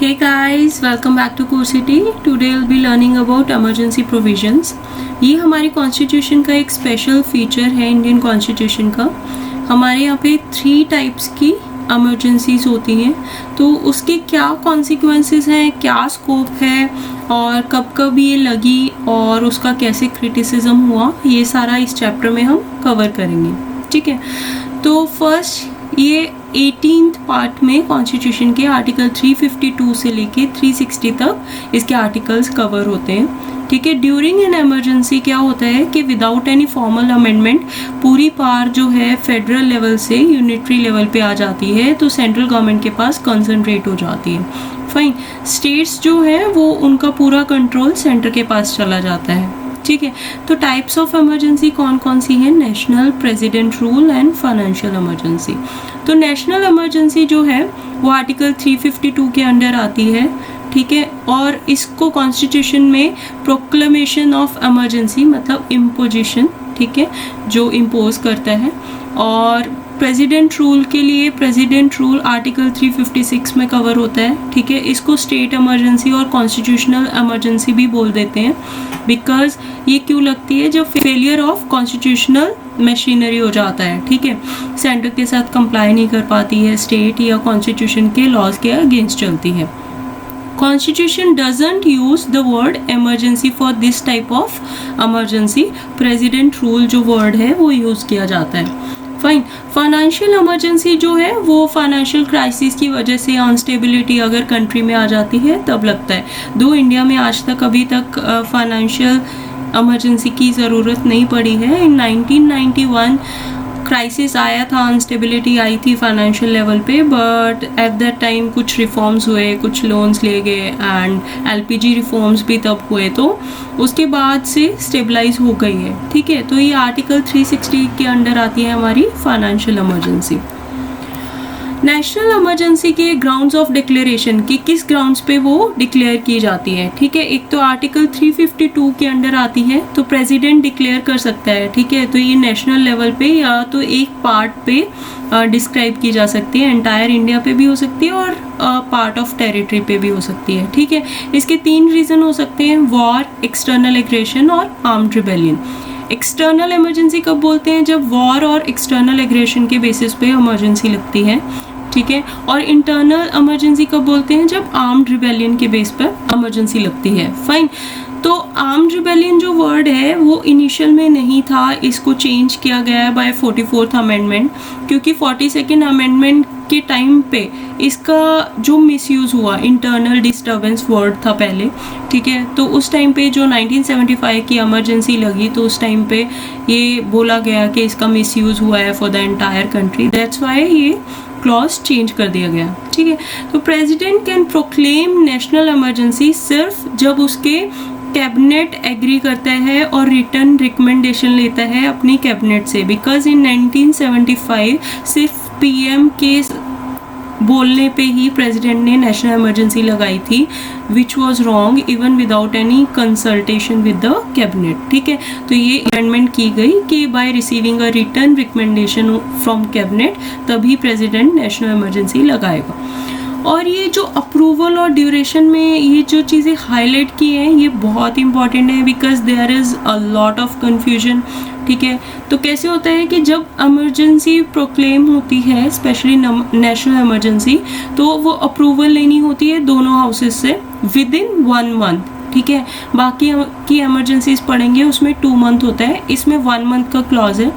Hey guys, welcome back to Core City. Today we'll be learning about emergency provisions. ये हमारी constitution का एक special feature है Indian constitution का. हमारे यहाँ पे 3 टाइप्स की एमरजेंसीज होती हैं, तो उसके क्या कॉन्सिक्वेंसेस हैं, क्या स्कोप है और कब कब ये लगी और उसका कैसे क्रिटिसिज्म हुआ, ये सारा इस चैप्टर में हम कवर करेंगे. ठीक है, तो फर्स्ट ये 18th पार्ट में कॉन्स्टिट्यूशन के आर्टिकल 352 से लेके 360 तक इसके आर्टिकल्स कवर होते हैं. ठीक है, ड्यूरिंग एन इमरजेंसी क्या होता है कि विदाउट एनी फॉर्मल अमेंडमेंट पूरी पावर जो है फेडरल लेवल से यूनिटरी लेवल पे आ जाती है, तो सेंट्रल गवर्नमेंट के पास कंसंट्रेट हो जाती है. फाइन, स्टेट्स जो है वो उनका पूरा कंट्रोल सेंटर के पास चला जाता है. ठीक है, तो टाइप्स ऑफ इमरजेंसी कौन कौन सी है? National, president rule and financial emergency. तो नेशनल इमरजेंसी जो है वो आर्टिकल 352 के अंडर आती है. ठीक है, और इसको कॉन्स्टिट्यूशन में प्रोक्लेमेशन ऑफ इमरजेंसी मतलब इम्पोजिशन, ठीक है, जो इम्पोज करता है. और प्रेसिडेंट रूल के लिए प्रेसिडेंट रूल आर्टिकल 356 में कवर होता है. ठीक है, इसको स्टेट इमरजेंसी और कॉन्स्टिट्यूशनल इमरजेंसी भी बोल देते हैं. बिकॉज ये क्यों लगती है? जब फेलियर ऑफ कॉन्स्टिट्यूशनल मशीनरी हो जाता है. ठीक है, सेंटर के साथ कंप्लाई नहीं कर पाती है स्टेट या कॉन्स्टिट्यूशन के लॉज के अगेंस्ट चलती है. Constitution doesn't use the word emergency for this type of emergency. President rule जो word है वो यूज़ किया जाता है. फाइन, फाइनेंशियल इमरजेंसी जो है वो फाइनेंशियल क्राइसिस की वजह से अनस्टेबिलिटी अगर कंट्री में आ जाती है तब लगता है. दो इंडिया में आज तक अभी तक फाइनेंशियल इमरजेंसी की ज़रूरत नहीं पड़ी है. इन 1991 क्राइसिस आया था, अनस्टेबिलिटी आई थी फाइनेंशियल लेवल पे, बट एट दैट टाइम कुछ रिफॉर्म्स हुए, कुछ लोन्स ले गए एंड एलपीजी रिफॉर्म्स भी तब हुए, तो उसके बाद से स्टेबलाइज हो गई है. ठीक है, तो ये आर्टिकल 360 के अंडर आती है हमारी फाइनेंशियल इमरजेंसी. नेशनल इमरजेंसी के ग्राउंड्स ऑफ डिक्लेरेशन कि किस ग्राउंड्स पे वो डिक्लेयर की जाती है. ठीक है, एक तो आर्टिकल 352 के अंडर आती है, तो प्रेसिडेंट डिक्लेयर कर सकता है. ठीक है, तो ये नेशनल लेवल पे या तो एक पार्ट पे डिस्क्राइब की जा सकती है, एंटायर इंडिया पे भी हो सकती है और पार्ट ऑफ टेरिटरी पे भी हो सकती है. ठीक है, इसके 3 रीज़न हो सकते हैं: वॉर, एक्सटर्नल एग्रेशन और आर्म्ड रिबेलियन. एक्सटर्नल इमरजेंसी कब बोलते हैं? जब वॉर और एक्सटर्नल एग्रेशन के बेसिस पे इमरजेंसी लगती है. ठीक है, और इंटरनल इमरजेंसी कब बोलते हैं? जब आर्म्ड रिबेलियन के बेस पर इमरजेंसी लगती है. फाइन, तो आर्म्ड रिबेलियन जो वर्ड है वो इनिशियल में नहीं था, इसको चेंज किया गया है बाय 44th अमेंडमेंट, क्योंकि 42nd अमेंडमेंट के टाइम पे इसका जो मिसयूज़ हुआ, इंटरनल डिस्टर्बेंस वर्ड था पहले. ठीक है, तो उस टाइम पे जो 1975 की इमरजेंसी लगी, तो उस टाइम पे ये बोला गया कि इसका मिसयूज़ हुआ है for the entire country. That's why ये क्लॉज चेंज कर दिया गया. ठीक है, तो president can proclaim national emergency सिर्फ जब उसके कैबिनेट एग्री करता है और रिटर्न रिकमेंडेशन लेता है अपनी कैबिनेट से. बिकॉज इन 1975 सिर्फ पीएम के बोलने पे ही प्रेसिडेंट ने नेशनल इमरजेंसी लगाई थी, which was wrong even without any consultation with the cabinet. ठीक है, तो ये अमेंडमेंट की गई कि by receiving a return recommendation from cabinet तभी प्रेसिडेंट नेशनल इमरजेंसी लगाएगा. और ये जो अप्रूवल और ड्यूरेशन में ये जो चीज़ें हाईलाइट की हैं ये बहुत इंपॉर्टेंट है, because there is a lot of confusion. ठीक है, तो कैसे होता है कि जब इमरजेंसी प्रोक्लेम होती है, स्पेशली नेशनल इमरजेंसी, तो वो अप्रूवल लेनी होती है दोनों हाउसेस से विद इन 1 मंथ. ठीक है, बाकी की इमरजेंसीज पढ़ेंगे उसमें 2 मंथ होता है, इसमें 1 मंथ का क्लॉज है.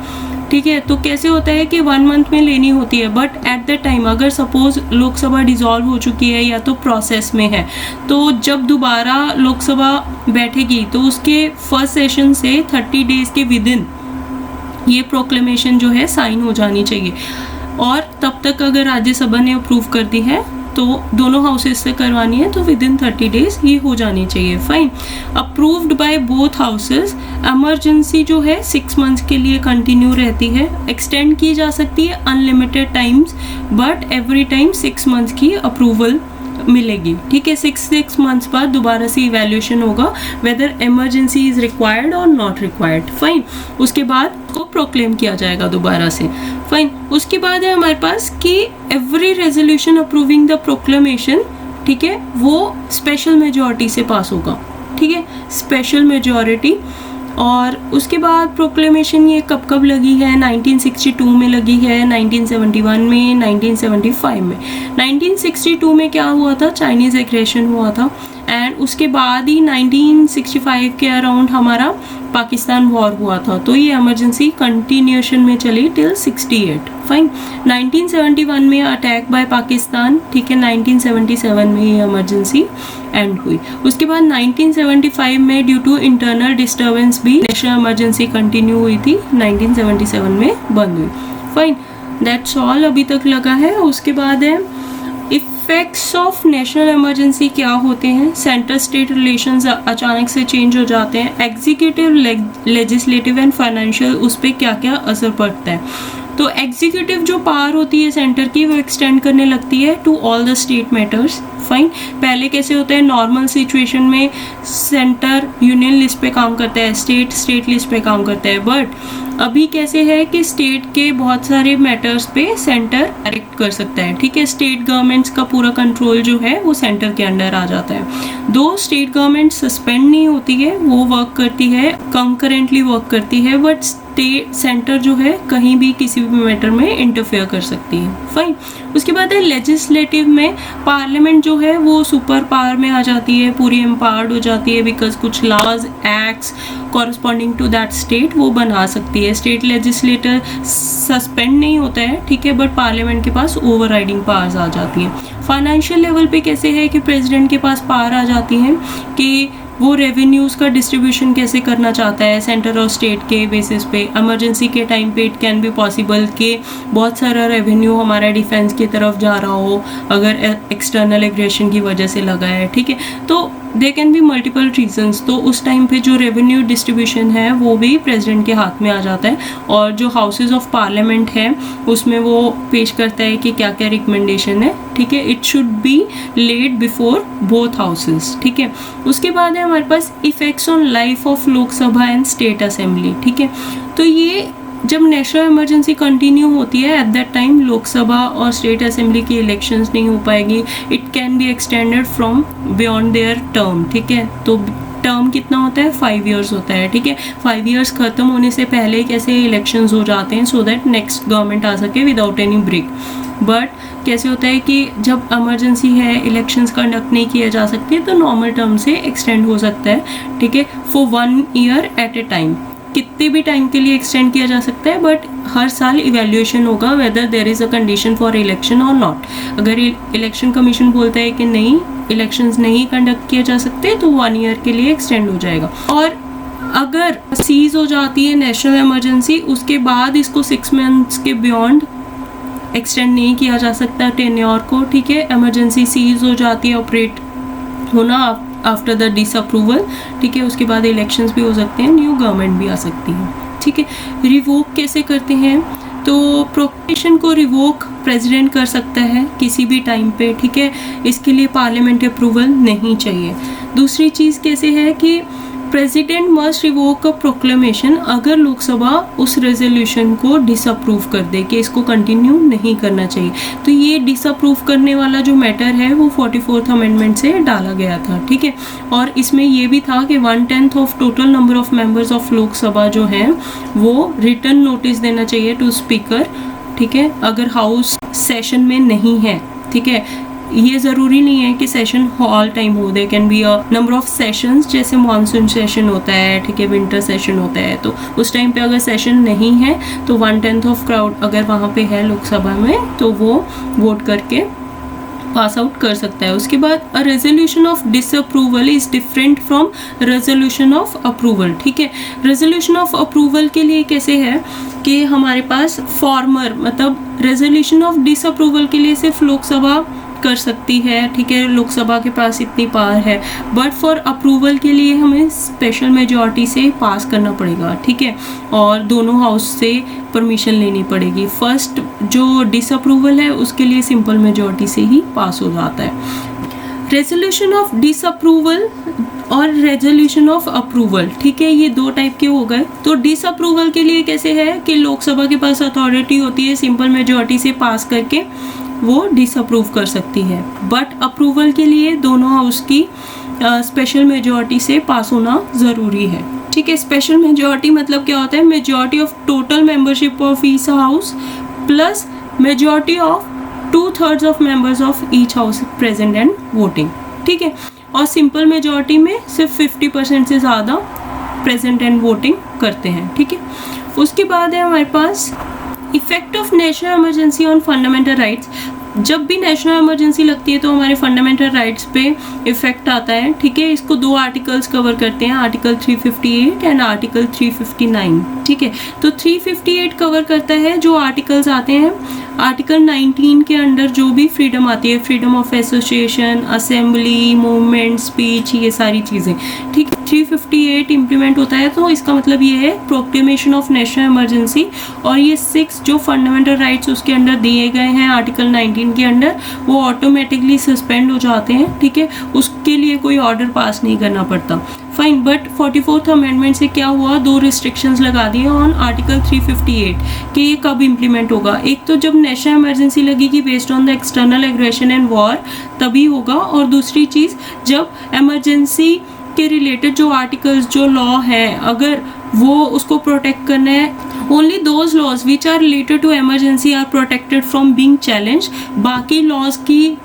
ठीक है, तो कैसे होता है कि 1 मंथ में लेनी होती है, बट एट द टाइम अगर सपोज लोकसभा डिसॉल्व हो चुकी है या तो प्रोसेस में है, तो जब दोबारा लोकसभा बैठेगी तो उसके फर्स्ट सेशन से 30 डेज के विद इन ये प्रोक्लेमेशन जो है साइन हो जानी चाहिए. और तब तक अगर राज्यसभा ने अप्रूव कर दी है तो दोनों हाउसेस से करवानी है, तो विद इन 30 डेज ये हो जानी चाहिए. Fine, approved by both houses. Emergency जो है 6 मंथ्स के लिए कंटिन्यू रहती है, एक्सटेंड की जा सकती है unlimited times, but every time 6 months की अप्रूवल मिलेगी. ठीक है, 6 मंथ्स बाद दोबारा से इवैल्यूएशन होगा वेदर इमरजेंसी इज रिक्वायर्ड और नॉट रिक्वायर्ड. फाइन, उसके बाद को प्रोक्लेम किया जाएगा दोबारा से. फाइन, उसके बाद है हमारे पास कि every resolution approving the proclamation ठीक है, वो स्पेशल मेजॉरिटी से पास होगा, ठीक है, स्पेशल मेजॉरिटी। और उसके बाद प्रोक्लेमेशन ये कब कब लगी है, 1962 में लगी है, 1971 में, 1975 में। 1962 में क्या हुआ था, चाइनीज़ एग्रेशन हुआ था, एंड उसके बाद ही 1965 के अराउंड हमारा पाकिस्तान वॉर हुआ था, तो ये इमरजेंसी कंटिन्यूएशन में चली टिल 68। फाइन, 1971 में अटैक बाय पाकिस्तान, ठीक है, 1977 में ये इमरजेंसी एंड हुई। उसके बाद 1975 में ड्यू टू इंटरनल डिस्टर्बेंस भी नेशनल इमरजेंसी कंटिन्यू हुई थी, 1977 में बंद हुई। फाइन, दैट्स ऑल अभी तक लगा है। उसके बाद है इफेक्ट्स ऑफ नेशनल इमरजेंसी क्या होते हैं। सेंटर स्टेट रिलेशंस अचानक से चेंज हो जाते हैं। एग्जीक्यूटिव, लेजिस्लेटिव एंड फाइनेंशियल, उस पर क्या क्या असर पड़ता है। तो एग्जीक्यूटिव जो पावर होती है सेंटर की, वो एक्सटेंड करने लगती है to all the state matters. Fine, पहले कैसे होता है, नॉर्मल सिचुएशन में सेंटर यूनियन लिस्ट पे काम करता है, स्टेट स्टेट लिस्ट पे काम करता है, बट अभी कैसे है कि स्टेट के बहुत सारे मैटर्स पे सेंटर डायरेक्ट कर सकता है, ठीक है। स्टेट गवर्नमेंट्स का पूरा कंट्रोल जो है वो सेंटर के अंडर आ जाता है। दो स्टेट गवर्नमेंट सस्पेंड नहीं होती है, वो वर्क करती है, कंकरेंटली वर्क करती है, बट स्टेट सेंटर जो है कहीं भी किसी भी मैटर में इंटरफेयर कर सकती है। फाइन, उसके बाद है लेजिस्लेटिव में पार्लियामेंट जो है वो सुपर पावर में आ जाती है, पूरी एम्पावर्ड हो जाती है, बिकॉज कुछ laws acts corresponding to that state वो बना सकती है। स्टेट लेजिस्लेटर सस्पेंड नहीं होता है, ठीक है, बट पार्लियामेंट के पास ओवरराइडिंग पावर्स आ जाती हैं। फाइनेंशियल लेवल पे कैसे है कि प्रेसिडेंट के पास पावर आ जाती है कि वो रेवेन्यूज़ का डिस्ट्रीब्यूशन कैसे करना चाहता है सेंटर और स्टेट के बेसिस पे। इमरजेंसी के टाइम पे इट कैन बी पॉसिबल कि बहुत सारा रेवेन्यू हमारा डिफेंस की तरफ जा रहा हो अगर एक्सटर्नल एग्रेशन की वजह से लगा है, ठीक है, तो they can be multiple reasons. तो उस टाइम पे जो रेवेन्यू डिस्ट्रीब्यूशन है वो भी प्रेसिडेंट के हाथ में आ जाता है, और जो हाउसेज ऑफ पार्लियामेंट है उसमें वो पेश करता है कि क्या क्या रिकमेंडेशन है, ठीक है। It should be laid before both houses, ठीक है। उसके बाद है हमारे पास effects on life of Lok Sabha and state assembly, ठीक है। तो ये जब नेशनल इमरजेंसी कंटिन्यू होती है एट दैट टाइम लोकसभा और स्टेट असेंबली की इलेक्शंस नहीं हो पाएगी। It can be extended from beyond their term, ठीक है। तो टर्म कितना होता है, 5 ईयर्स होता है, ठीक है। 5 ईयर्स खत्म होने से पहले कैसे इलेक्शंस हो जाते हैं सो दैट नेक्स्ट गवर्नमेंट आ सके विदाउट एनी ब्रेक। बट कैसे होता है कि जब इमरजेंसी है, इलेक्शंस कंडक्ट नहीं किए जा सकते, तो नॉर्मल टर्म से एक्सटेंड हो सकता है, ठीक है, for 1 year at a time. कितने भी टाइम के लिए एक्सटेंड किया जा सकता है, बट हर साल इवैल्यूएशन होगा whether there is a condition for election और नॉट। अगर इलेक्शन कमीशन बोलता है कि नहीं, इलेक्शंस नहीं कंडक्ट किए जा सकते, तो 1 ईयर के लिए एक्सटेंड हो जाएगा। और अगर सीज हो जाती है नेशनल इमरजेंसी, उसके बाद इसको 6 मंथ्स के बियॉन्ड एक्सटेंड नहीं किया जा सकता टेन्योर को, ठीक है। इमरजेंसी सीज हो जाती है ऑपरेट होना आफ्टर द डिसअप्रूवल, ठीक है। उसके बाद इलेक्शंस भी हो सकते हैं, न्यू गवर्नमेंट भी आ सकती है, ठीक है। रिवोक कैसे करते हैं, तो प्रोक्लेमेशन को रिवोक प्रेसिडेंट कर सकता है किसी भी टाइम पे, ठीक है। इसके लिए पार्लियामेंट अप्रूवल नहीं चाहिए। दूसरी चीज़ कैसे है कि प्रेसिडेंट मस्ट रिवोक अ प्रोक्लेमेशन अगर लोकसभा उस रेजोल्यूशन को डिसअप्रूव कर दे कि इसको कंटिन्यू नहीं करना चाहिए। तो ये डिसअप्रूव करने वाला जो मैटर है वो 44th अमेंडमेंट से डाला गया था, ठीक है। और इसमें ये भी था कि 1/10 of total number of members of Lok Sabha जो है वो रिटर्न नोटिस देना चाहिए टू स्पीकर, ठीक है, अगर हाउस सेशन में नहीं है, ठीक है। ये ज़रूरी नहीं है कि सेशन ऑल टाइम हो, they can be a number of sessions, जैसे मानसून सेशन होता है, ठीक है, विंटर सेशन होता है, तो उस टाइम पे अगर सेशन नहीं है तो 1/10 ऑफ क्राउड अगर वहाँ पे है लोकसभा में तो वो वोट करके पास आउट कर सकता है। उसके बाद a resolution of disapproval is different from resolution of approval, ठीक है। रेजोल्यूशन ऑफ अप्रूवल के लिए कैसे है कि हमारे पास फॉर्मर मतलब रेजोल्यूशन ऑफ डिसअप्रूवल के लिए सिर्फ लोकसभा कर सकती है, ठीक है, लोकसभा के पास इतनी पावर है, बट फॉर अप्रूवल के लिए हमें स्पेशल मेजॉरिटी से पास करना पड़ेगा, ठीक है, और दोनों हाउस से परमिशन लेनी पड़ेगी। फर्स्ट जो डिसअप्रूवल है उसके लिए सिंपल मेजॉरिटी से ही पास हो जाता है। रेजोल्यूशन ऑफ डिसअप्रूवल और रेजोल्यूशन ऑफ अप्रूवल, ठीक है, ये 2 टाइप के हो गए। तो डिसअप्रूवल के लिए कैसे है कि लोकसभा के पास अथॉरिटी होती है सिंपल मेजॉरिटी से पास करके वो डिसअप्रूव कर सकती है, बट अप्रूवल के लिए दोनों हाउस की स्पेशल मेजॉरिटी से पास होना ज़रूरी है। ठीक है, स्पेशल मेजॉरिटी मतलब क्या होता है? Majority of total membership of each house plus majority of 2/3 of members of each house present and voting. ठीक है, और सिंपल मेजॉरिटी में सिर्फ 50% से ज़्यादा प्रेजेंट एंड वोटिंग करते हैं। ठीक है, उसके बाद है हमारे पास effect of national emergency on fundamental rights. जब भी नेशनल इमरजेंसी लगती है तो हमारे फंडामेंटल राइट्स पे इफेक्ट आता है। ठीक है, इसको 2 आर्टिकल्स कवर करते हैं, आर्टिकल 358 एंड आर्टिकल 359। ठीक है, तो 358 कवर करता है जो आर्टिकल्स आते हैं आर्टिकल 19 के अंडर जो भी फ्रीडम आती है, freedom of association, assembly, movement, speech, ये सारी चीज़ें। ठीक, 358 इम्प्लीमेंट होता है तो इसका मतलब ये है प्रोक्लेमेशन ऑफ नेशनल इमरजेंसी, और ये 6 जो फंडामेंटल राइट्स उसके अंडर दिए गए हैं आर्टिकल 19 के अंडर, वो ऑटोमेटिकली सस्पेंड हो जाते हैं। ठीक है, उसके लिए कोई ऑर्डर पास नहीं करना पड़ता। फाइन, बट 44th अमेंडमेंट से क्या हुआ? 2 रिस्ट्रिक्शंस लगा दिए ऑन आर्टिकल 358 कि ये कब इम्प्लीमेंट होगा। एक तो जब नेशनल इमरजेंसी लगेगी based on the external aggression and war, तभी होगा, और दूसरी चीज़ जब इमरजेंसी के रिलेटेड जो आर्टिकल्स, जो लॉ है, अगर वो उसको प्रोटेक्ट करना है, only those laws which are related to emergency are protected from being challenge. बाकी लॉज की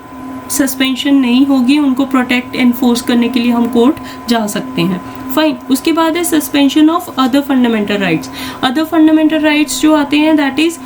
सस्पेंशन नहीं होगी, उनको प्रोटेक्ट एनफोर्स करने के लिए हम कोर्ट जा सकते हैं। फाइन, उसके बाद है suspension of other fundamental rights. Other fundamental rights जो आते हैं दैट इज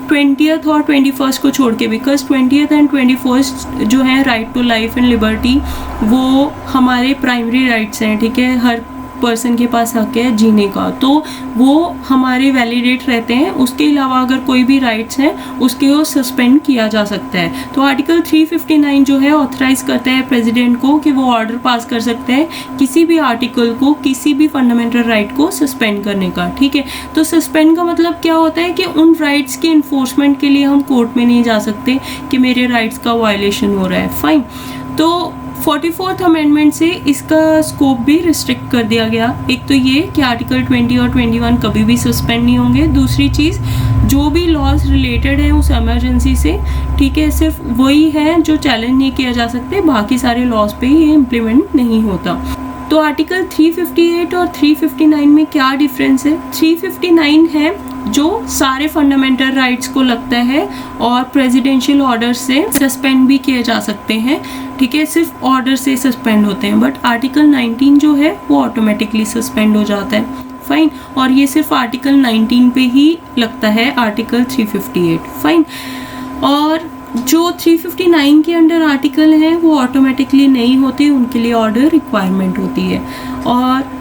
20th और 21st को छोड़ के, बिकॉज 20th एंड 21st जो है right to life and liberty, वो हमारे प्राइमरी राइट्स हैं। ठीक है, हर पर्सन के पास हक है जीने का, तो वो हमारे वैलिडेट रहते हैं। उसके अलावा अगर कोई भी राइट्स हैं उसके वो सस्पेंड किया जा सकता है। तो आर्टिकल 359 जो है ऑथराइज करता है प्रेसिडेंट को कि वो ऑर्डर पास कर सकते हैं किसी भी आर्टिकल को, किसी भी फंडामेंटल राइट को सस्पेंड करने का। ठीक है, तो सस्पेंड का मतलब क्या होता है कि उन राइट्स की इन्फोर्समेंट के लिए हम कोर्ट में नहीं जा सकते कि मेरे राइट्स का वायलेशन हो रहा है। फाइन, तो 44th अमेंडमेंट से इसका स्कोप भी रिस्ट्रिक्ट कर दिया गया। एक तो ये कि आर्टिकल 20 और 21 कभी भी सस्पेंड नहीं होंगे। दूसरी चीज़, जो भी लॉज रिलेटेड है उस इमरजेंसी से, ठीक है, सिर्फ वही है जो चैलेंज नहीं किया जा सकते, बाकी सारे लॉज पे ये इम्प्लीमेंट नहीं होता। तो आर्टिकल 358 और 359 में क्या डिफरेंस है? 359 है जो सारे फंडामेंटल राइट्स को लगता है और प्रेसिडेंशियल ऑर्डर से सस्पेंड भी किए जा सकते हैं। ठीक है, सिर्फ ऑर्डर से सस्पेंड होते हैं, बट आर्टिकल 19 जो है वो ऑटोमेटिकली सस्पेंड हो जाता है। फाइन, और ये सिर्फ आर्टिकल 19 पे ही लगता है, आर्टिकल 358। फाइन, और जो 359 के अंडर आर्टिकल हैं वो ऑटोमेटिकली नहीं होते, उनके लिए ऑर्डर रिक्वायरमेंट होती है। और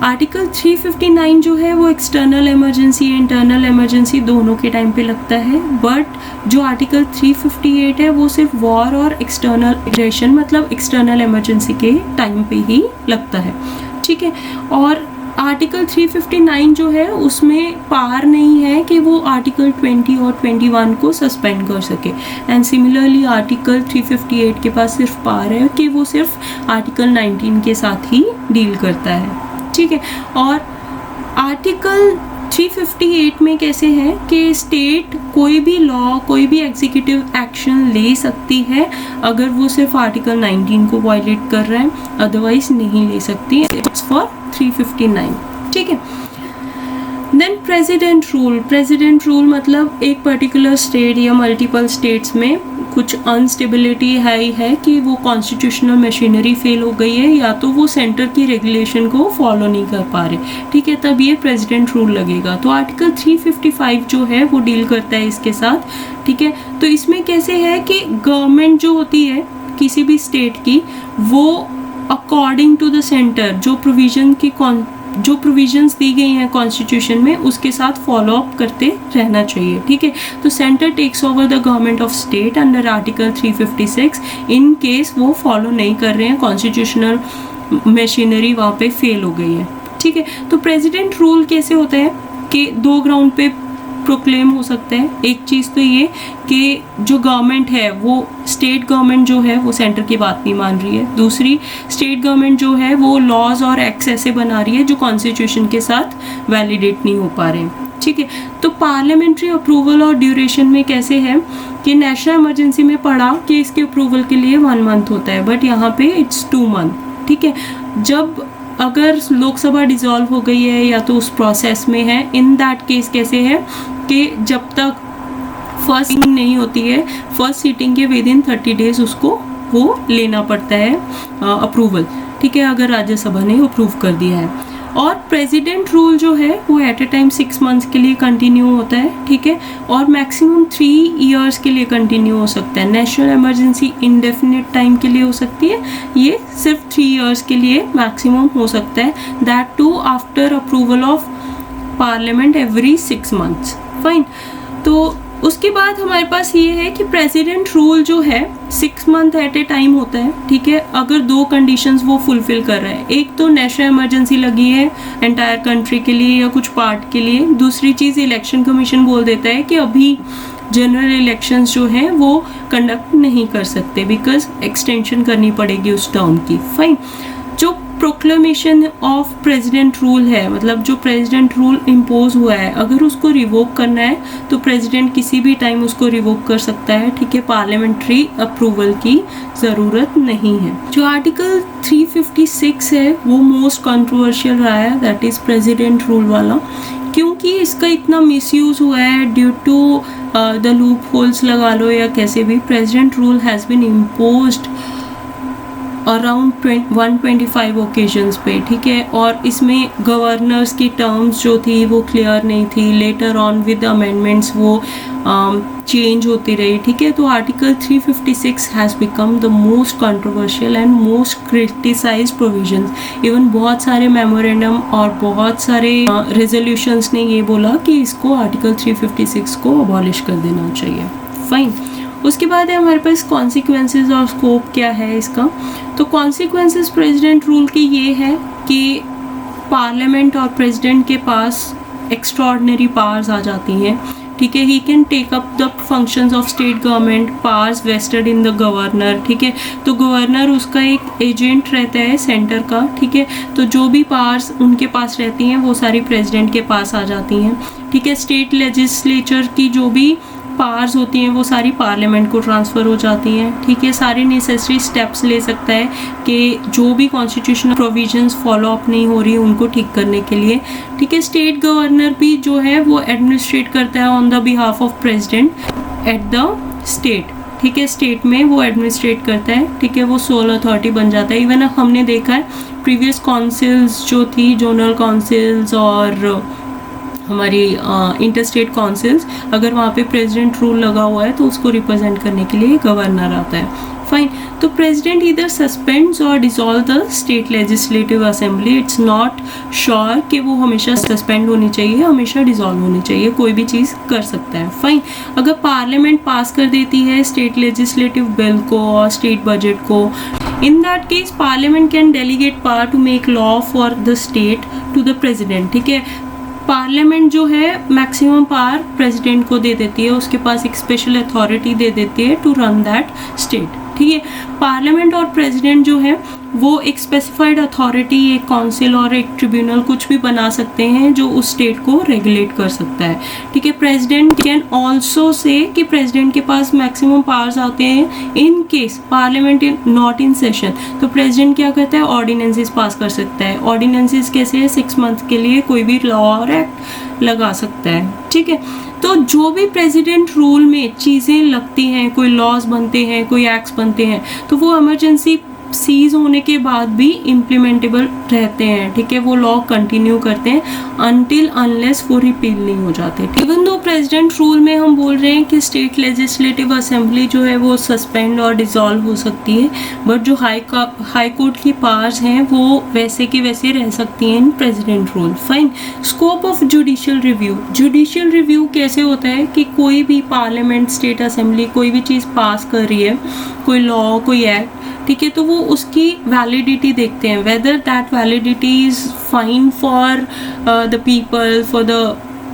आर्टिकल 359 जो है वो एक्सटर्नल इमरजेंसी, इंटरनल इमरजेंसी दोनों के टाइम पे लगता है, बट जो आर्टिकल 358 है वो सिर्फ वॉर और एक्सटर्नल एग्रेशन मतलब एक्सटर्नल इमरजेंसी के टाइम पे ही लगता है। ठीक है, और आर्टिकल 359 जो है उसमें पावर नहीं है कि वो आर्टिकल 20 और 21 को सस्पेंड कर सके, एंड सिमिलरली आर्टिकल 358 के पास सिर्फ पावर है कि वो सिर्फ आर्टिकल 19 के साथ ही डील करता है। ठीक है, और आर्टिकल 358 में कैसे है कि स्टेट कोई भी लॉ, कोई भी एग्जीक्यूटिव एक्शन ले सकती है अगर वो सिर्फ आर्टिकल 19 को वायलेट कर रहा है, अदरवाइज नहीं ले सकती। It's for 359। ठीक है, then president rule. President rule मतलब एक पर्टिकुलर स्टेट या मल्टीपल स्टेट्स में कुछ अनस्टेबिलिटी है कि वो कॉन्स्टिट्यूशनल मशीनरी फेल हो गई है या तो वो सेंटर की रेगुलेशन को फॉलो नहीं कर पा रहे। ठीक है, तब ये प्रेसिडेंट रूल लगेगा। तो आर्टिकल 355 जो है वो डील करता है इसके साथ। ठीक है, तो इसमें कैसे है कि गवर्नमेंट जो होती है किसी भी स्टेट की, वो अकॉर्डिंग टू द सेंटर जो प्रोविजंस दी गई हैं कॉन्स्टिट्यूशन में उसके साथ फॉलो अप करते रहना चाहिए। ठीक है, तो centre takes over the government of state under article 356 in case वो फॉलो नहीं कर रहे हैं, कॉन्स्टिट्यूशनल मशीनरी वहाँ पे फेल हो गई है। ठीक है, तो प्रेसिडेंट रूल कैसे होता है कि 2 ग्राउंड पे प्रोक्लेम हो सकता है। एक चीज़ तो ये कि जो गवर्नमेंट है वो स्टेट गवर्नमेंट जो है वो सेंटर की बात नहीं मान रही है, दूसरी स्टेट गवर्नमेंट जो है वो लॉज और एक्ट्स ऐसे बना रही है जो कॉन्स्टिट्यूशन के साथ वैलिडेट नहीं हो पा रहे हैं। ठीक है, तो पार्लियामेंट्री अप्रूवल और ड्यूरेशन में कैसे है कि नेशनल इमरजेंसी में पढ़ा कि इसके अप्रूवल के लिए 1 मंथ होता है, बट यहाँ पे इट्स 2 मंथ। ठीक है, जब अगर लोकसभा डिसॉल्व हो गई है या तो उस प्रोसेस में है, इन दैट केस कैसे है कि जब तक फर्स्ट सीटिंग नहीं होती है, फर्स्ट सीटिंग के विद इन 30 डेज उसको वो लेना पड़ता है अप्रूवल। ठीक है, अगर राज्यसभा ने अप्रूव कर दिया है। और प्रेसिडेंट रूल जो है वो एट ए टाइम 6 मंथ्स के लिए कंटिन्यू होता है। ठीक है, और मैक्सिमम 3 ईयर्स के लिए कंटिन्यू हो सकता है। नेशनल इमरजेंसी इंडेफिनिट टाइम के लिए हो सकती है, ये सिर्फ 3 ईयर्स के लिए मैक्सिमम हो सकता है, that too after approval of parliament every 6 months. Fine, तो उसके बाद हमारे पास ये है कि प्रेसिडेंट रूल जो है 6 मंथ एट ए टाइम होता है। ठीक है, अगर 2 कंडीशंस वो फुलफिल कर रहा है, एक तो नेशनल इमरजेंसी लगी है एंटायर कंट्री के लिए या कुछ पार्ट के लिए, दूसरी चीज़ इलेक्शन कमीशन बोल देता है कि अभी जनरल इलेक्शंस जो हैं वो कंडक्ट नहीं कर सकते बिकॉज एक्सटेंशन करनी पड़ेगी उस टर्म की। फाइन, जो प्रोक्लेमेशन ऑफ प्रेसिडेंट रूल है, मतलब जो प्रेसिडेंट रूल इम्पोज हुआ है, अगर उसको रिवोक करना है तो प्रेसिडेंट किसी भी टाइम उसको रिवोक कर सकता है। ठीक है, पार्लियामेंट्री अप्रूवल की ज़रूरत नहीं है। जो आर्टिकल 356 है वो मोस्ट कंट्रोवर्शियल रहा है, दैट इज़ प्रेसिडेंट रूल वाला, क्योंकि इसका इतना मिसयूज़ हुआ है due to the loopholes लगा लो या कैसे भी। President rule has been imposed around 125 occasions पे। ठीक है, और इसमें गवर्नर्स की टर्म्स जो थी वो क्लियर नहीं थी, लेटर ऑन विद अमेंडमेंट्स वो चेंज होती रही। ठीक है, तो article 356 has become the most controversial and most criticise provisions. Even बहुत सारे मेमोरेंडम और बहुत सारे रेजोल्यूशंस ने ये बोला कि इसको आर्टिकल 356 को अबॉलिश कर देना चाहिए। फाइन, उसके बाद है हमारे पास कॉन्सिक्वेंसेस और स्कोप क्या है इसका। तो कॉन्सिक्वेंसेस प्रेसिडेंट रूल की ये है कि पार्लियामेंट और प्रेसिडेंट के पास एक्स्ट्राऑर्डिनरी पावर्स आ जाती हैं। ठीक है, he can take up the functions of state government, powers vested in the governor. ठीक है, तो गवर्नर उसका एक एजेंट रहता है सेंटर का। ठीक है, तो जो भी पावर्स उनके पास रहती हैं वो सारी प्रेसिडेंट के पास आ जाती हैं। ठीक है, स्टेट लेजिस्लेचर की जो भी पावर्स होती हैं वो सारी पार्लियामेंट को ट्रांसफ़र हो जाती हैं। ठीक है, सारे नेसेसरी स्टेप्स ले सकता है कि जो भी कॉन्स्टिट्यूशनल प्रोविजंस फॉलो अप नहीं हो रही उनको ठीक करने के लिए। ठीक है, स्टेट गवर्नर भी जो है वो एडमिनिस्ट्रेट करता है on the behalf of president at the state. ठीक है, स्टेट में वो एडमिनिस्ट्रेट करता है। ठीक है, वो सोल अथॉरिटी बन जाता है। इवन हमने देखा है प्रीवियस काउंसिल्स जो थी, जोनल काउंसिल्स और हमारी इंटरस्टेट काउंसिल्स, अगर वहाँ पे प्रेसिडेंट रूल लगा हुआ है तो उसको रिप्रेजेंट करने के लिए गवर्नर आता है। फाइन, तो प्रेसिडेंट इधर सस्पेंड्स और dissolve the state legislative assembly. It's not sure कि वो हमेशा सस्पेंड होनी चाहिए, हमेशा डिसॉल्व होनी चाहिए, कोई भी चीज़ कर सकता है। फाइन, अगर पार्लियामेंट पास कर देती है स्टेट लेजिस्लेटिव बिल को और स्टेट बजट को, in that case parliament can delegate power to make law for the state to the president. ठीक है, पार्लियामेंट जो है मैक्सिमम पावर प्रेसिडेंट को दे देती है, उसके पास एक स्पेशल अथॉरिटी दे देती है टू रन दैट स्टेट। ठीक है, पार्लियामेंट और प्रेसिडेंट जो है वो एक स्पेसिफाइड अथॉरिटी, एक काउंसिल और एक ट्रिब्यूनल कुछ भी बना सकते हैं जो उस स्टेट को रेगुलेट कर सकता है। ठीक है, प्रेसिडेंट कैन ऑल्सो से कि प्रेसिडेंट के पास मैक्सिमम पावर्स आते हैं in case parliament not in session. तो प्रेसिडेंट क्या करता है, ऑर्डिनेंसेस पास कर सकता है। ऑर्डिनेंसेस कैसे है, 6 मंथ के लिए कोई भी लॉ और एक्ट लगा सकता है। ठीक है, तो जो भी प्रेसिडेंट रूल में चीज़ें लगती हैं, कोई लॉज बनते हैं, कोई एक्ट्स बनते हैं, तो वो इमरजेंसी सीज होने के बाद भी इम्प्लीमेंटेबल रहते हैं। ठीक है, वो लॉ कंटिन्यू करते हैं अनटिल अनलेस वो रिपील नहीं हो जाते। इवन दो प्रेसिडेंट रूल में हम बोल रहे हैं कि स्टेट लेजिस्लेटिव असेंबली जो है वो सस्पेंड और डिसॉल्व हो सकती है, बट जो हाई कोर्ट की पावर्स हैं वो वैसे की वैसे रह सकती हैं in president rule. Fine, scope of judicial review. Judicial review कैसे होता है कि कोई भी पार्लियामेंट, स्टेट असेंबली कोई भी चीज़ पास कर रही है, कोई लॉ, कोई एक्ट, ठीक है, तो वो उसकी वैलिडिटी देखते हैं, whether that validity is fine for the people, for the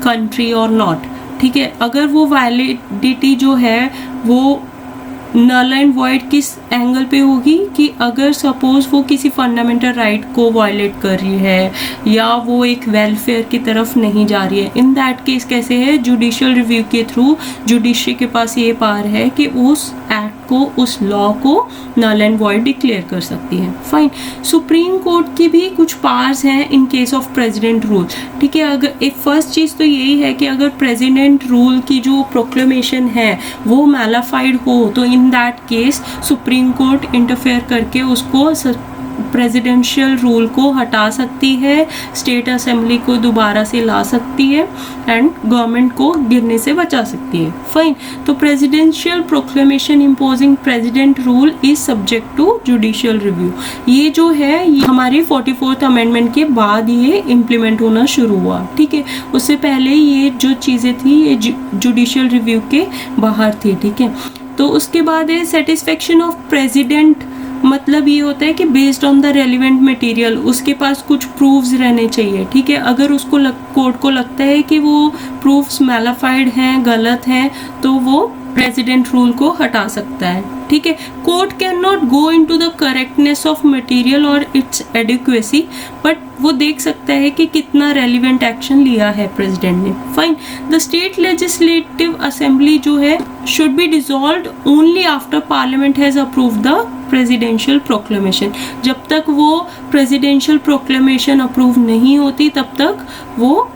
country और नॉट। ठीक है, अगर वो वैलिडिटी जो है वो नल एंड वॉइड किस एंगल पे होगी कि अगर सपोज वो किसी फंडामेंटल राइट को वायलेट कर रही है या वो एक वेलफेयर की तरफ नहीं जा रही है। इन दैट केस कैसे है, जुडिशियल रिव्यू के थ्रू जुडिशरी के पास ये पावर है कि उस एक्ट को, उस लॉ को नल एंड वॉइड डिक्लेयर कर सकती है। फाइन। सुप्रीम कोर्ट की भी कुछ पावर्स हैं in case of president rule. ठीक है, अगर एक फर्स्ट चीज़ तो यही है कि अगर प्रेसिडेंट रूल की जो प्रोक्लेमेशन है वो मैलाफाइड हो तो इन that case supreme court interfere करके उसको प्रेसिडेंशियल रूल को हटा सकती है, स्टेट असेंबली को दोबारा से ला सकती है एंड गवर्नमेंट को गिरने से बचा सकती है। फाइन। तो presidential proclamation imposing president rule is subject to judicial review. ये जो है ये हमारे 44th अमेंडमेंट के बाद ये इम्प्लीमेंट होना शुरू हुआ। ठीक है, उससे पहले ये जो चीज़ें थी ये जुडिशियल रिव्यू के बाहर थी। ठीक है, तो उसके बाद है सेटिस्फेक्शन ऑफ प्रेसिडेंट। मतलब ये होता है कि based on the relevant material उसके पास कुछ प्रूफ्स रहने चाहिए। ठीक है, अगर उसको कोर्ट को लगता है कि वो प्रूफ्स मैलाफाइड हैं, गलत हैं, तो वो प्रेसिडेंट रूल को हटा सकता है। ठीक है, court can not go into the correctness of material और इट्स एडिक्वेसी, बट वो देख सकता है कि कितना रेलिवेंट एक्शन लिया है प्रेसिडेंट ने। Fine. The state legislative assembly जो है should be dissolved only after parliament has approved the presidential proclamation. जब तक वो प्रेसिडेंशियल प्रोक्लेमेशन अप्रूव नहीं होती तब तक वो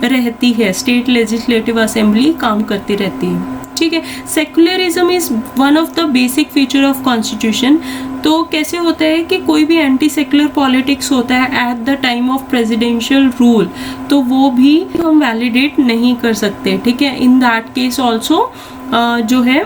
रहती है, स्टेट लेजिस्लेटिव असेंबली काम करती रहती है। ठीक है, secularism is one of the basic feature of constitution. तो कैसे होता है कि कोई भी एंटी सेक्युलर पॉलिटिक्स होता है at the time of presidential rule तो वो भी हम वैलिडेट नहीं कर सकते। ठीक है, इन दैट केस ऑल्सो जो है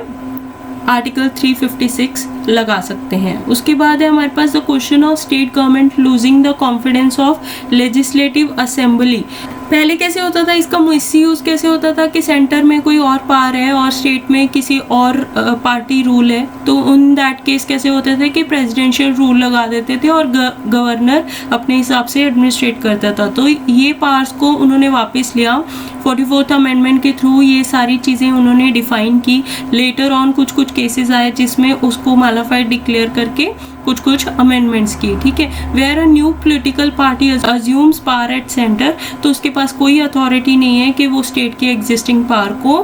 आर्टिकल 356 लगा सकते हैं। उसके बाद है हमारे पास the question of state government losing the confidence of legislative assembly. पहले कैसे होता था, इसका मिसयूज कैसे होता था कि सेंटर में कोई और पावर है और स्टेट में किसी और पार्टी रूल है, तो उन दैट केस कैसे होते थे कि प्रेसिडेंशियल रूल लगा देते थे और गवर्नर अपने हिसाब से एडमिनिस्ट्रेट करता था। तो ये पावर्स को उन्होंने वापस लिया 44th अमेंडमेंट के थ्रू, ये सारी चीज़ें उन्होंने डिफाइन की। लेटर ऑन कुछ कुछ केसेस आए जिसमें उसको मैलाफाइड डिक्लेयर करके कुछ कुछ अमेंडमेंट्स की। ठीक है, where a new political party assumes power at centre, तो उसके पास कोई अथॉरिटी नहीं है कि वो स्टेट की एग्जिस्टिंग पावर को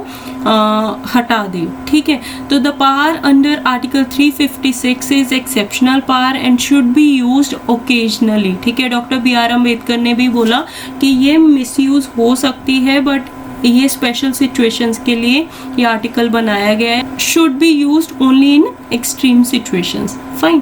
हटा दे। ठीक है, तो the power under article 356 is exceptional power and should be used occasionally. ठीक है, डॉक्टर BR अम्बेडकर ने भी बोला कि ये मिसयूज हो सकती है बट ये स्पेशल सिचुएशंस के लिए ये आर्टिकल बनाया गया है। Should be used only in extreme situations. Fine.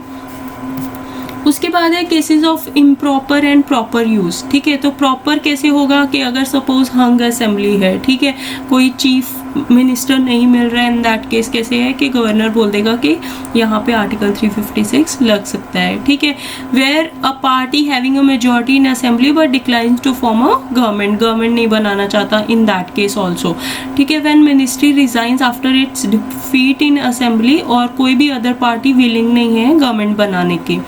उसके बाद है cases of improper and proper use. ठीक है, तो प्रॉपर कैसे होगा कि अगर सपोज हंग असेंबली है, ठीक है, कोई चीफ मिनिस्टर नहीं मिल रहा है, इन दैट केस कैसे है कि गवर्नर बोल देगा कि यहाँ पे आर्टिकल 356 लग सकता है। ठीक है, where a party having a majority in assembly but declines to form a government नहीं बनाना चाहता, इन दैट केस ऑल्सो। ठीक है, when ministry resigns after its defeat in assembly और कोई भी अदर पार्टी विलिंग नहीं है गवर्नमेंट बनाने की।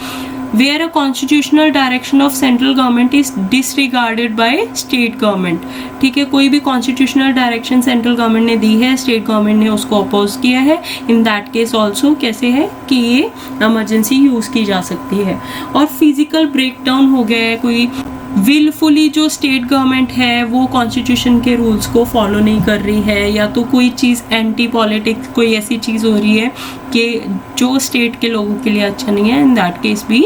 where a constitutional direction of central government is disregarded by state government। ठीक है, कोई भी constitutional direction central government ने दी है, state government ने उसको oppose किया है, in that case also कैसे है कि ये emergency use की जा सकती है। और physical breakdown हो गया है, कोई विलफुली जो स्टेट गवर्नमेंट है वो कॉन्स्टिट्यूशन के रूल्स को फॉलो नहीं कर रही है, या तो कोई चीज़ एंटी पॉलिटिक्स कोई ऐसी चीज़ हो रही है कि जो स्टेट के लोगों के लिए अच्छा नहीं है, इन दैट केस भी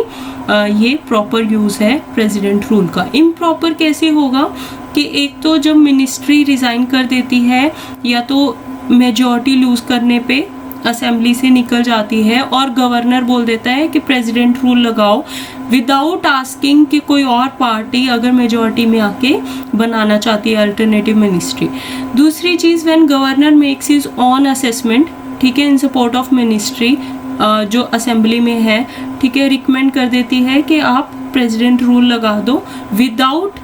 ये प्रॉपर यूज़ है प्रेसिडेंट रूल का। इम्प्रॉपर कैसे होगा कि एक तो जब मिनिस्ट्री रिज़ाइन कर देती है या तो मेजॉरिटी लूज़ करने पे असेंबली से निकल जाती है और गवर्नर बोल देता है कि प्रेसिडेंट रूल लगाओ विदाउट आस्किंग कि कोई और पार्टी अगर मेजॉरिटी में आके बनाना चाहती है अल्टरनेटिव मिनिस्ट्री। दूसरी चीज़, when governor makes his own assessment, ठीक है, इन सपोर्ट ऑफ मिनिस्ट्री जो असेंबली में है, ठीक है, रिकमेंड कर देती है कि आप प्रेसिडेंट रूल लगा दो विदाउट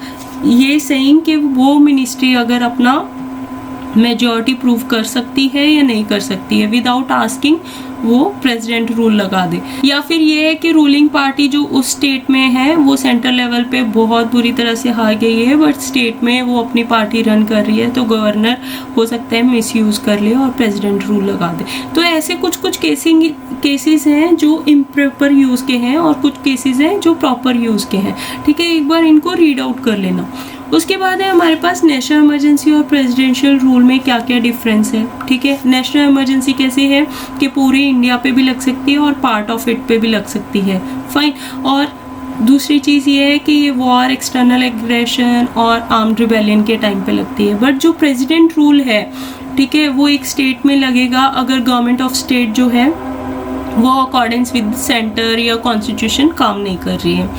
ये सेइंग कि वो मिनिस्ट्री अगर अपना मेजॉरिटी प्रूव कर सकती है या नहीं कर सकती है, विदाउट आस्किंग वो प्रेसिडेंट रूल लगा दे। या फिर ये है कि रूलिंग पार्टी जो उस स्टेट में है वो सेंट्रल लेवल पे बहुत बुरी तरह से हार गई है, बट स्टेट में वो अपनी पार्टी रन कर रही है, तो गवर्नर हो सकता है मिसयूज कर ले और प्रेसिडेंट रूल लगा दे। तो ऐसे कुछ कुछ केसेस हैं जो इम्प्रॉपर यूज के हैं और कुछ केसेस हैं जो प्रॉपर यूज के हैं। ठीक है, एक बार इनको रीड आउट कर लेना। उसके बाद है हमारे पास नेशनल इमरजेंसी और प्रेसिडेंशियल रूल में क्या क्या डिफरेंस है। ठीक है, नेशनल इमरजेंसी कैसे है कि पूरे इंडिया पे भी लग सकती है और पार्ट ऑफ इट पे भी लग सकती है, फाइन। और दूसरी चीज़ ये है कि ये वॉर, एक्सटर्नल एग्रेशन और आर्म्ड रिबेलियन के टाइम पे लगती है। बट जो प्रेसिडेंट रूल है, ठीक है, वो एक स्टेट में लगेगा अगर गवर्नमेंट ऑफ स्टेट जो है वो अकॉर्डेंस विद सेंटर या कॉन्स्टिट्यूशन काम नहीं कर रही है।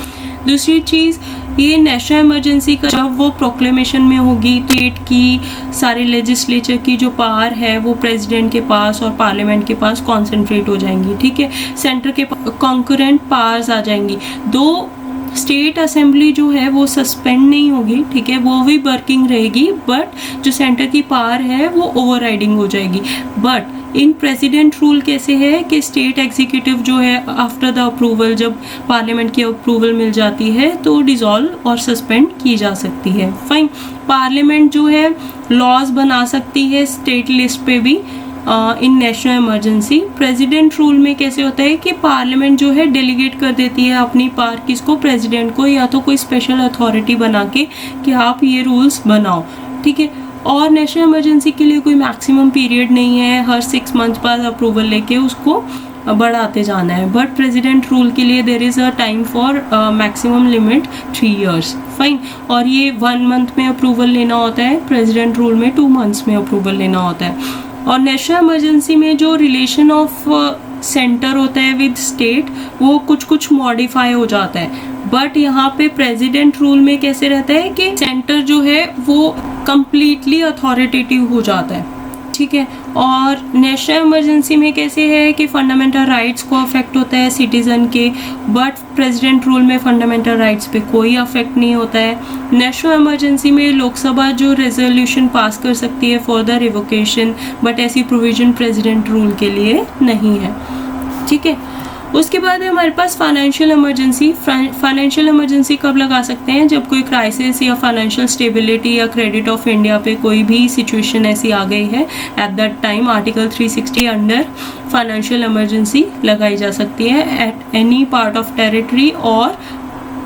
दूसरी चीज़, ये नेशनल इमरजेंसी का जब वो प्रोक्लेमेशन में होगी तो स्टेट की सारे लेजिस्लेचर की जो पावर है वो प्रेसिडेंट के पास और पार्लियामेंट के पास कॉन्सेंट्रेट हो जाएंगी। ठीक है, सेंटर के कॉन्करेंट पावर्स आ जाएंगी। दो स्टेट असेंबली जो है वो सस्पेंड नहीं होगी, ठीक है, वो भी वर्किंग रहेगी, बट जो सेंटर की पावर है वो ओवरराइडिंग हो जाएगी। बट इन प्रेसिडेंट रूल कैसे है कि स्टेट एग्जीक्यूटिव जो है आफ्टर द अप्रूवल, जब पार्लियामेंट की अप्रूवल मिल जाती है तो डिसॉल्व और सस्पेंड की जा सकती है, फाइन। पार्लियामेंट जो है लॉज बना सकती है स्टेट लिस्ट पे भी इन नेशनल इमरजेंसी। प्रेसिडेंट रूल में कैसे होता है कि पार्लियामेंट जो है डेलीगेट कर देती है अपनी पावर किसको, प्रेसिडेंट को, या तो कोई स्पेशल अथॉरिटी बना के कि आप ये रूल्स बनाओ। ठीक है, और नेशनल इमरजेंसी के लिए कोई मैक्सिमम पीरियड नहीं है, हर 6 मंथ बाद अप्रूवल लेके उसको बढ़ाते जाना है। बट प्रेसिडेंट रूल के लिए there is a time for maximum limit 3 years, fine. और ये 1 month में अप्रूवल लेना होता है, प्रेसिडेंट रूल में 2 months में अप्रूवल लेना होता है। और नेशनल इमरजेंसी में जो रिलेशन ऑफ सेंटर होता है विद स्टेट वो कुछ कुछ मॉडिफाई हो जाता है। बट यहाँ पे प्रेसिडेंट रूल में कैसे रहता है कि सेंटर जो है वो कंप्लीटली अथॉरिटेटिव हो जाता है। ठीक है, और नेशनल इमरजेंसी में कैसे है कि फंडामेंटल राइट्स को अफेक्ट होता है सिटीजन के, बट प्रेसिडेंट रूल में फंडामेंटल राइट्स पे कोई अफेक्ट नहीं होता है। नेशनल इमरजेंसी में लोकसभा जो रेजोल्यूशन पास कर सकती है फॉर द रिवोकेशन, बट ऐसी प्रोविजन प्रेसिडेंट रूल के लिए नहीं है। ठीक है, उसके बाद है हमारे पास फाइनेंशियल इमरजेंसी। फाइनेंशियल इमरजेंसी कब लगा सकते हैं, जब कोई क्राइसिस या फाइनेंशियल स्टेबिलिटी या क्रेडिट ऑफ इंडिया पे कोई भी सिचुएशन ऐसी आ गई है, at that time article 360 under financial emergency लगाई जा सकती है at any part of territory और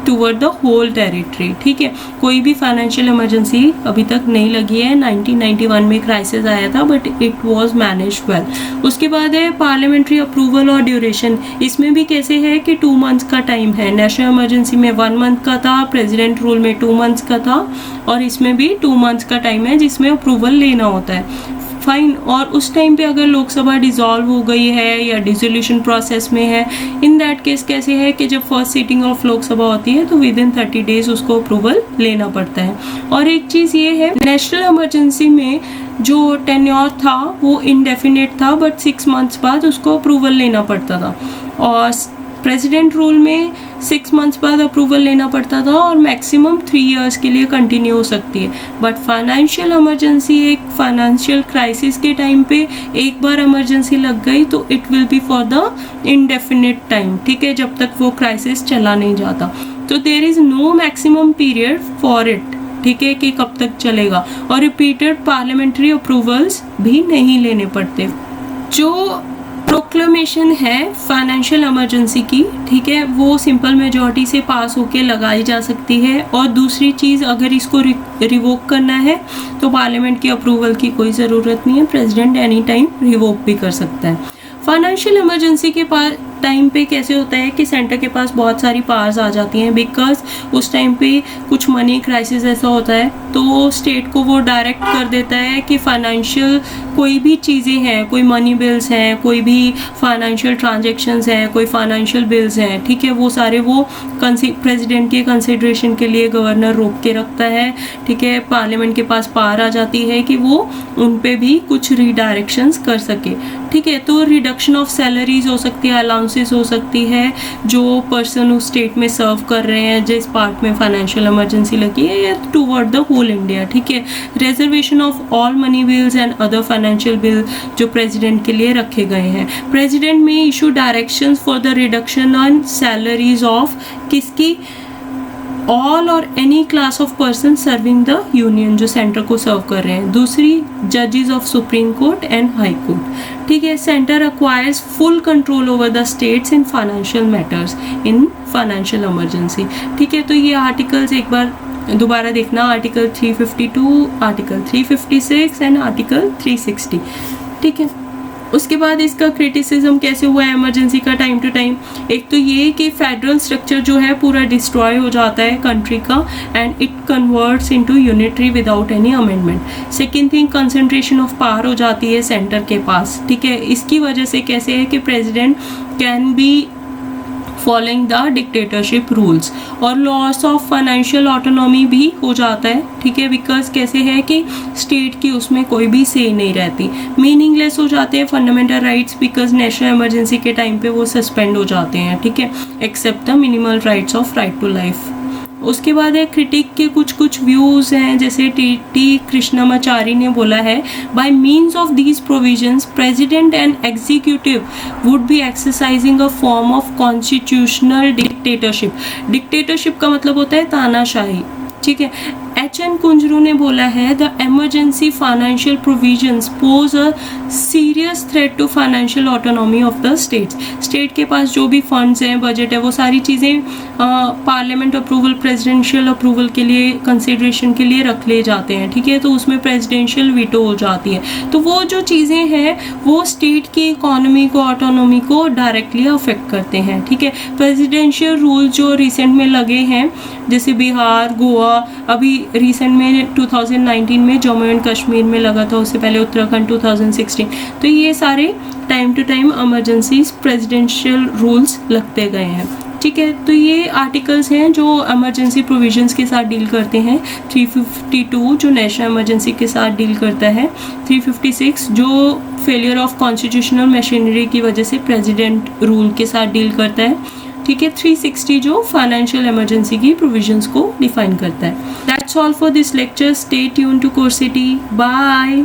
टूवर्ड द होल टेरिटरी। ठीक है, कोई भी फाइनेंशियल इमरजेंसी अभी तक नहीं लगी है। 1991 में क्राइसिस आया था but it was managed well. उसके बाद है पार्लियामेंट्री अप्रूवल और ड्यूरेशन। इसमें भी कैसे है कि 2 months का टाइम है। नेशनल इमरजेंसी में 1 month का था, प्रेसिडेंट रूल में 2 months का था, और इसमें भी 2 months का टाइम है जिसमें अप्रूवल लेना होता है, फाइन। और उस टाइम पे अगर लोकसभा डिसॉल्व हो गई है या डिसोल्यूशन प्रोसेस में है, इन दैट केस कैसे है कि जब फर्स्ट सिटिंग ऑफ लोकसभा होती है तो विद इन 30 days उसको अप्रूवल लेना पड़ता है। और एक चीज़ ये है, नेशनल इमरजेंसी में जो टेन्योर था वो इनडेफिनेट था, बट 6 months बाद उसको अप्रूवल लेना पड़ता था। और प्रेसिडेंट रूल में 6 months बाद अप्रूवल लेना पड़ता था और मैक्सिमम 3 years के लिए कंटिन्यू हो सकती है। बट फाइनेंशियल इमरजेंसी एक फाइनेंशियल क्राइसिस के टाइम पे एक बार इमरजेंसी लग गई तो it will be for the indefinite time. ठीक है, जब तक वो क्राइसिस चला नहीं जाता, तो there is no maximum period for it. ठीक है, कि कब तक चलेगा, और रिपीटेड पार्लियामेंट्री अप्रूवल्स भी नहीं लेने पड़ते। जो प्रोक्लेमेशन है फाइनेंशियल इमरजेंसी की, ठीक है, वो सिंपल मेजॉरिटी से पास होके लगाई जा सकती है। और दूसरी चीज़, अगर इसको रिवोक करना है तो पार्लियामेंट की अप्रूवल की कोई ज़रूरत नहीं है, प्रेसिडेंट एनी टाइम रिवोक भी कर सकता है। फाइनेंशियल इमरजेंसी के टाइम पे कैसे होता है कि सेंटर के पास बहुत सारी पावर्स आ जाती हैं, बिकॉज उस टाइम पे कुछ मनी क्राइसिस ऐसा होता है तो स्टेट को वो डायरेक्ट कर देता है कि फाइनेंशियल कोई भी चीज़ें हैं, कोई मनी बिल्स हैं, कोई भी फाइनेंशियल ट्रांजेक्शन्स हैं, कोई फाइनेंशियल बिल्स हैं, ठीक है, वो सारे वो प्रेसिडेंट के कंसिडरेशन के लिए गवर्नर रोक के रखता है। ठीक है, पार्लियामेंट के पास पावर आ जाती है कि वो उन पे भी कुछ रीडायरेक्शंस कर सके। ठीक है, तो रिडक्शन ऑफ सैलरीज हो सकती है, अलाउंस स्पाउसेस हो सकती है, जो पर्सन उस स्टेट में सर्व कर रहे हैं जिस पार्ट में फाइनेंशियल इमरजेंसी लगी है, या टूवर्ड द होल इंडिया, ठीक है। Reservation of all money bills and other financial bill जो प्रेसिडेंट के लिए रखे गए हैं। प्रेसिडेंट में issue directions for the reduction on salaries of किसकी, ऑल और any class of person serving the union, जो सेंटर को सर्व कर रहे हैं। दूसरी, जजेस of supreme court and high court, ठीक है। Centre acquires full control over the states in financial matters in financial emergency, ठीक है। तो ये आर्टिकल्स एक बार दोबारा देखना, आर्टिकल 352, आर्टिकल 356 एंड आर्टिकल 360, ठीक है। उसके बाद इसका क्रिटिसिज्म कैसे हुआ है इमरजेंसी का टाइम टू टाइम। एक तो ये कि फेडरल स्ट्रक्चर जो है पूरा डिस्ट्रॉय हो जाता है कंट्री का, and it converts into unitary without any amendment. Second thing, concentration of power हो जाती है सेंटर के पास, ठीक है। इसकी वजह से कैसे है कि president can be following the dictatorship rules, और लॉस ऑफ फाइनेंशियल ऑटोनॉमी भी हो जाता है, ठीक है। बिकॉज कैसे है कि स्टेट की उसमें कोई भी से नहीं रहती, मीनिंगलेस हो जाते हैं fundamental rights, because national emergency के टाइम पे वो सस्पेंड हो जाते हैं, ठीक है, except the minimal rights of right to life. उसके बाद है क्रिटिक के कुछ व्यूज़ हैं, जैसे टी कृष्णमाचारी ने बोला है, bye means of these provisions president and executive would be exercising a form of constitutional dictatorship. Dictatorship का मतलब होता है तानाशाही, ठीक है। एच.एन. कुंजरू ने बोला है, the emergency financial provisions pose a serious threat to financial autonomy of the states. State के पास जो भी फंड्स हैं, बजट है, वो सारी चीज़ें पार्लियामेंट अप्रूवल, प्रेसिडेंशियल अप्रूवल के लिए, कंसिडरेशन के लिए रख ले जाते हैं, ठीक है। तो उसमें प्रेसिडेंशियल वीटो हो जाती है, तो वो जो चीज़ें हैं वो स्टेट की इकोनॉमी को, ऑटोनॉमी को डायरेक्टली अफेक्ट करते हैं, ठीक है। प्रेसिडेंशियल रूल जो रिसेंट में लगे हैं, जैसे बिहार, गोवा, अभी रिसेंट में 2019 में जम्मू एंड कश्मीर में लगा था, उससे पहले उत्तराखंड 2016, तो ये सारे time to time emergency presidential rules लगते गए हैं, ठीक है। तो ये आर्टिकल्स हैं जो इमरजेंसी प्रोविजंस के साथ डील करते हैं। 352 जो नेशनल इमरजेंसी के साथ डील करता है, 356 जो फेलियर ऑफ कॉन्स्टिट्यूशनल मशीनरी की वजह से प्रेसिडेंट रूल के साथ डील करता है, ठीक है। 360 जो फाइनेंशियल इमरजेंसी की प्रोविजंस को डिफाइन करता है। That's all for this lecture. Stay tune to Coursity. Bye.